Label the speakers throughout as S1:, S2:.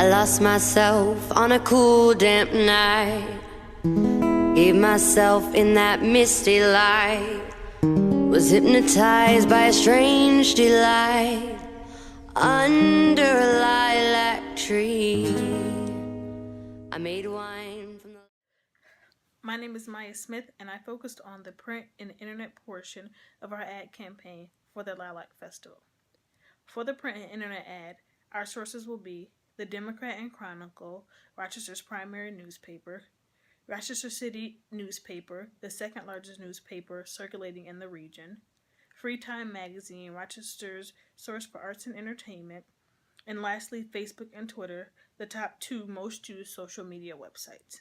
S1: I lost myself on a cool, damp night. Gave myself in that misty light. Was hypnotized by a strange delight. Under a lilac tree, I made wine from the...
S2: My name is Maya Smith, and I focused on the print and internet portion of our ad campaign for the Lilac Festival. For the print and internet ad, our sources will be the Democrat and Chronicle, Rochester's primary newspaper, Rochester City newspaper, the second largest newspaper circulating in the region, Free Time magazine, Rochester's source for arts and entertainment, and lastly, Facebook and Twitter, the top 2 most used social media websites.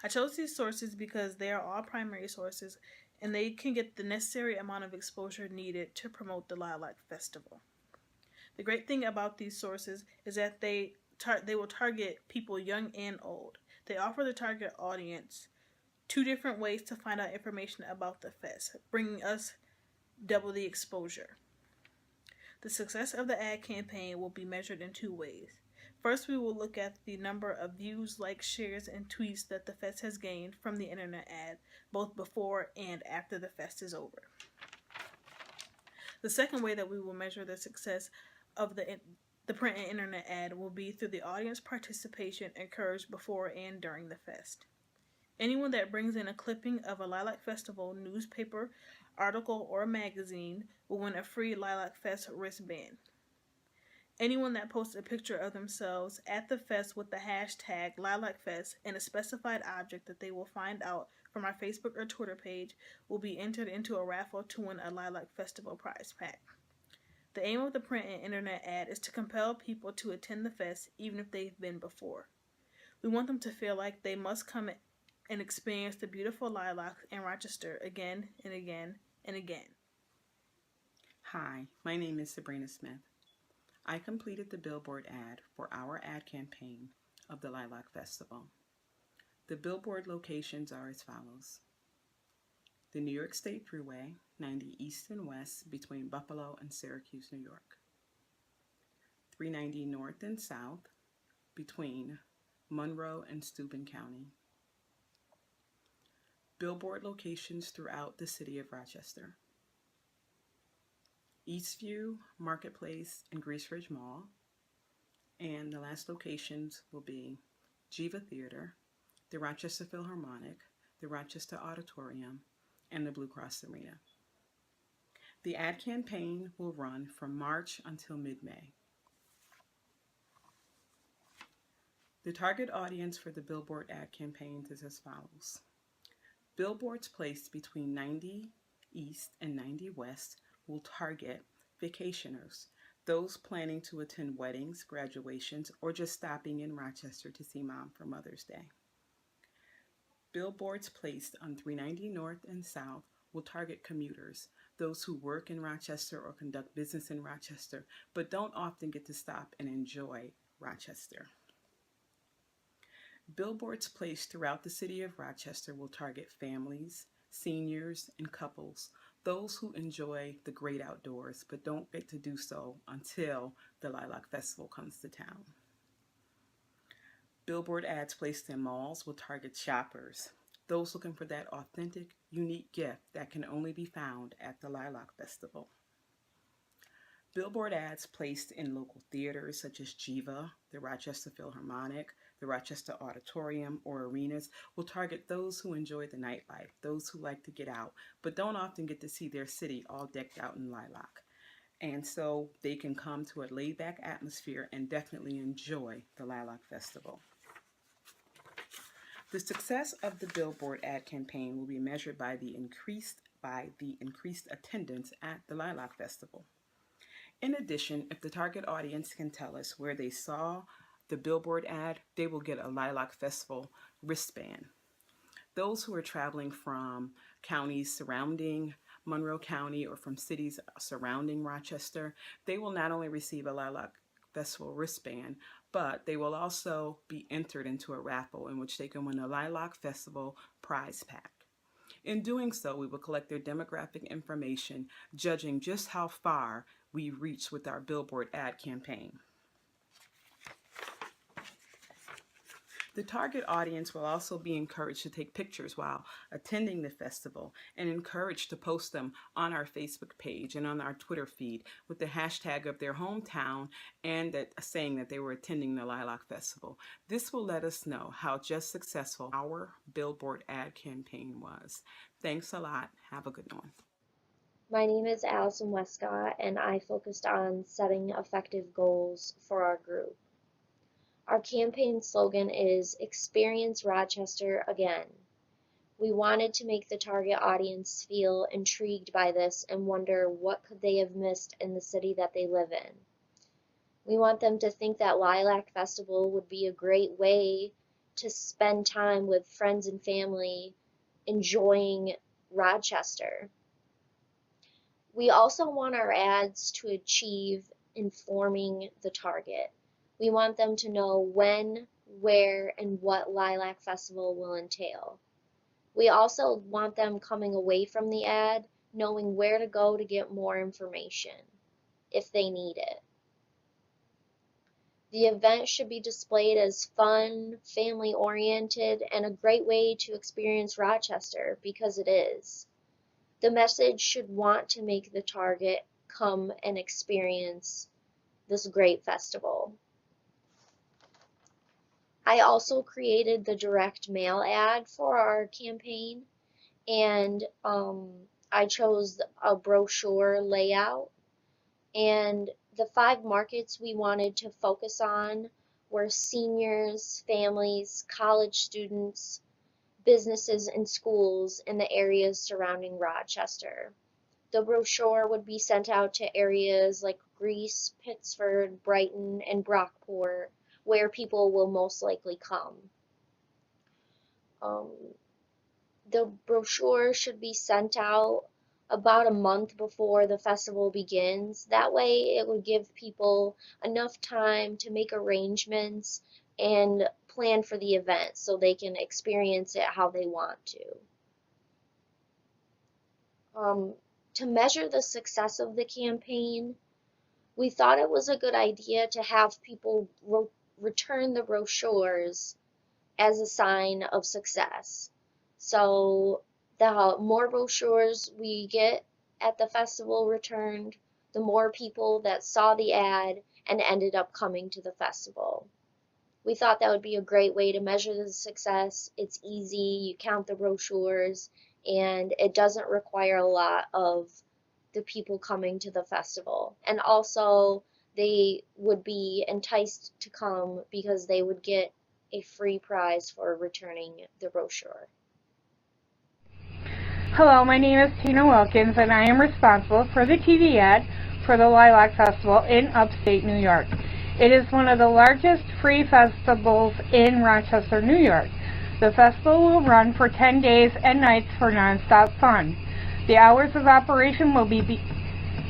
S2: I chose these sources because they are all primary sources and they can get the necessary amount of exposure needed to promote the Lilac Festival. The great thing about these sources is that they will target people young and old. They offer the target audience 2 different ways to find out information about the fest, bringing us double the exposure. The success of the ad campaign will be measured in 2 ways. First, we will look at the number of views, likes, shares, and tweets that the fest has gained from the internet ad, both before and after the fest is over. The second way that we will measure the success of the print and internet ad will be through the audience participation encouraged before and during the fest. Anyone that brings in a clipping of a Lilac Festival newspaper, article, or magazine will win a free Lilac Fest wristband. Anyone that posts a picture of themselves at the fest with the hashtag LilacFest and a specified object that they will find out from our Facebook or Twitter page will be entered into a raffle to win a Lilac Festival prize pack. The aim of the print and internet ad is to compel people to attend the fest even if they've been before. We want them to feel like they must come and experience the beautiful lilacs in Rochester again and again and again.
S3: Hi, my name is Sabrina Smith. I completed the billboard ad for our ad campaign of the Lilac Festival. The billboard locations are as follows. The New York State Thruway, 90 East and West between Buffalo and Syracuse, New York. 390 North and South between Monroe and Steuben County. Billboard locations throughout the city of Rochester. Eastview, Marketplace, and Grease Ridge Mall. And the last locations will be Jiva Theater, the Rochester Philharmonic, the Rochester Auditorium, and the Blue Cross Arena. The ad campaign will run from March until mid-May. The target audience for the billboard ad campaigns is as follows. Billboards placed between 90 East and 90 West will target vacationers, those planning to attend weddings, graduations, or just stopping in Rochester to see Mom for Mother's Day. Billboards placed on 390 North and South will target commuters, those who work in Rochester or conduct business in Rochester, but don't often get to stop and enjoy Rochester. Billboards placed throughout the city of Rochester will target families, seniors, and couples, those who enjoy the great outdoors but don't get to do so until the Lilac Festival comes to town. Billboard ads placed in malls will target shoppers, those looking for that authentic, unique gift that can only be found at the Lilac Festival. Billboard ads placed in local theaters such as Jiva, the Rochester Philharmonic, the Rochester Auditorium, or arenas will target those who enjoy the nightlife, those who like to get out, but don't often get to see their city all decked out in lilac. And so they can come to a laid-back atmosphere and definitely enjoy the Lilac Festival. The success of the billboard ad campaign will be measured by the increased attendance at the Lilac Festival. In addition, if the target audience can tell us where they saw the billboard ad, they will get a Lilac Festival wristband. Those who are traveling from counties surrounding Monroe County or from cities surrounding Rochester, they will not only receive a Lilac Festival wristband, but they will also be entered into a raffle in which they can win a Lilac Festival prize pack. In doing so, we will collect their demographic information, judging just how far we reach with our billboard ad campaign. The target audience will also be encouraged to take pictures while attending the festival and encouraged to post them on our Facebook page and on our Twitter feed with the hashtag of their hometown and saying that they were attending the Lilac Festival. This will let us know how just successful our billboard ad campaign was. Thanks a lot. Have a good one.
S4: My name is Allison Westcott, and I focused on setting effective goals for our group. Our campaign slogan is Experience Rochester Again. We wanted to make the target audience feel intrigued by this and wonder what could they have missed in the city that they live in. We want them to think that Lilac Festival would be a great way to spend time with friends and family enjoying Rochester. We also want our ads to achieve informing the target. We want them to know when, where, and what Lilac Festival will entail. We also want them coming away from the ad knowing where to go to get more information, if they need it. The event should be displayed as fun, family-oriented, and a great way to experience Rochester, because it is. The message should want to make the target come and experience this great festival. I also created the direct mail ad for our campaign, and I chose a brochure layout, and the 5 markets we wanted to focus on were seniors, families, college students, businesses, and schools in the areas surrounding Rochester. The brochure would be sent out to areas like Greece, Pittsford, Brighton, and Brockport, where people will most likely come. The brochure should be sent out about a month before the festival begins. That way it would give people enough time to make arrangements and plan for the event so they can experience it how they want to. To measure the success of the campaign, we thought it was a good idea to have people return the brochures as a sign of success. So the more brochures we get at the festival returned, the more people that saw the ad and ended up coming to the festival. We thought that would be a great way to measure the success. It's easy, you count the brochures, and it doesn't require a lot of the people coming to the festival. And also, they would be enticed to come because they would get a free prize for returning the brochure.
S5: Hello, my name is Tina Wilkins, and I am responsible for the TV ad for the Lilac Festival in upstate New York. It is one of the largest free festivals in Rochester, New York. The festival will run for 10 days and nights for nonstop fun. The hours of operation will be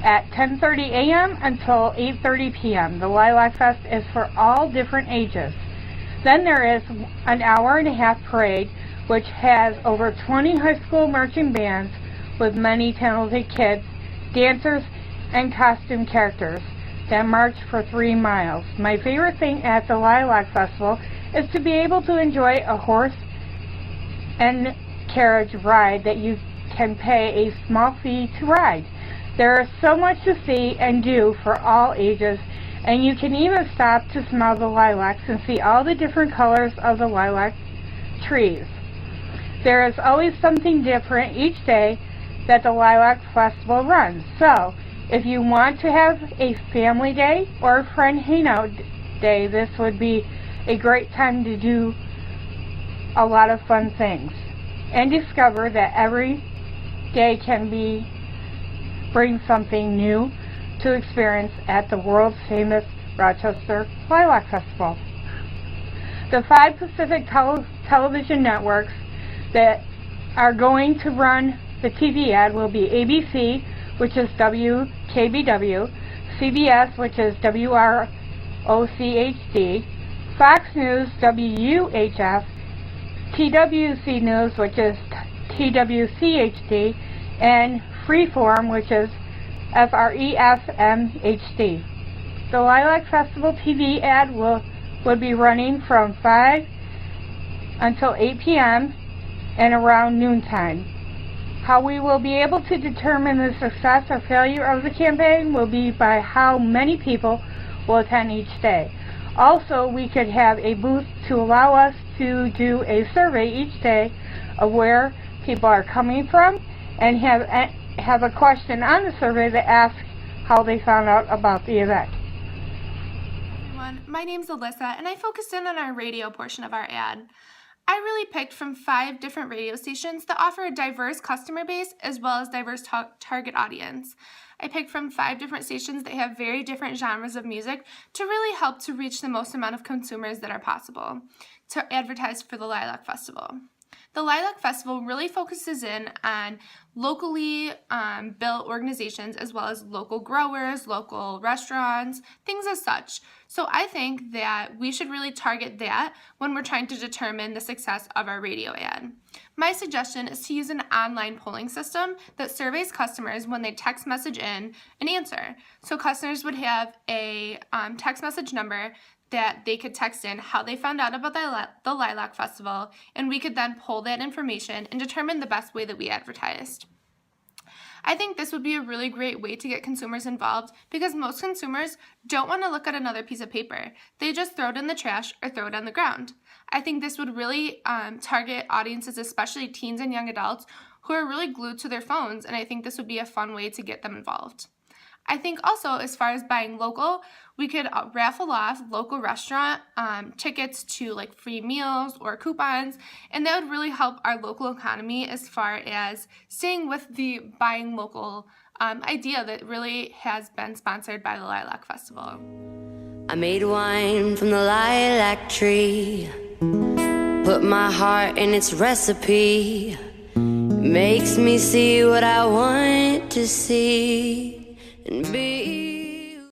S5: at 10:30 a.m. until 8:30 p.m. The Lilac Fest is for all different ages. Then there is an hour-and-a-half parade, which has over 20 high school marching bands with many talented kids, dancers, and costume characters that march for 3 miles. My favorite thing at the Lilac Festival is to be able to enjoy a horse and carriage ride that you can pay a small fee to ride. There is so much to see and do for all ages, and you can even stop to smell the lilacs and see all the different colors of the lilac trees. There is always something different each day that the Lilac Festival runs. So, if you want to have a family day or a friend hangout day, this would be a great time to do a lot of fun things and discover that every day can bring something new to experience at the world famous Rochester Lilac Festival. The 5 Pacific television networks that are going to run the TV ad will be ABC, which is WKBW, CBS, which is WROCHD, Fox News, WUHF, TWC News, which is TWCHD, and Freeform, which is FREFMHD. The Lilac Festival TV ad will be running from 5 until 8 p.m. and around noontime. How we will be able to determine the success or failure of the campaign will be by how many people will attend each day. Also, we could have a booth to allow us to do a survey each day of where people are coming from, and have a question on the survey that asks how they found out about the event.
S6: Everyone, my name's Alyssa, and I focused in on our radio portion of our ad. I really picked from 5 different radio stations that offer a diverse customer base as well as diverse target audience. I picked from 5 different stations that have very different genres of music to really help to reach the most amount of consumers that are possible to advertise for the Lilac Festival. The Lilac Festival really focuses in on locally built organizations as well as local growers, local restaurants, things as such. So I think that we should really target that when we're trying to determine the success of our radio ad. My suggestion is to use an online polling system that surveys customers when they text message in an answer. So customers would have a text message number that they could text in how they found out about the Lilac Festival, and we could then pull that information and determine the best way that we advertised. I think this would be a really great way to get consumers involved because most consumers don't want to look at another piece of paper. They just throw it in the trash or throw it on the ground. I think this would really target audiences, especially teens and young adults, who are really glued to their phones, and I think this would be a fun way to get them involved. I think also, as far as buying local, we could raffle off local restaurant tickets to like free meals or coupons, and that would really help our local economy as far as staying with the buying local idea that really has been sponsored by the Lilac Festival.
S1: I made wine from the lilac tree, put my heart in its recipe. It makes me see what I want to see and be.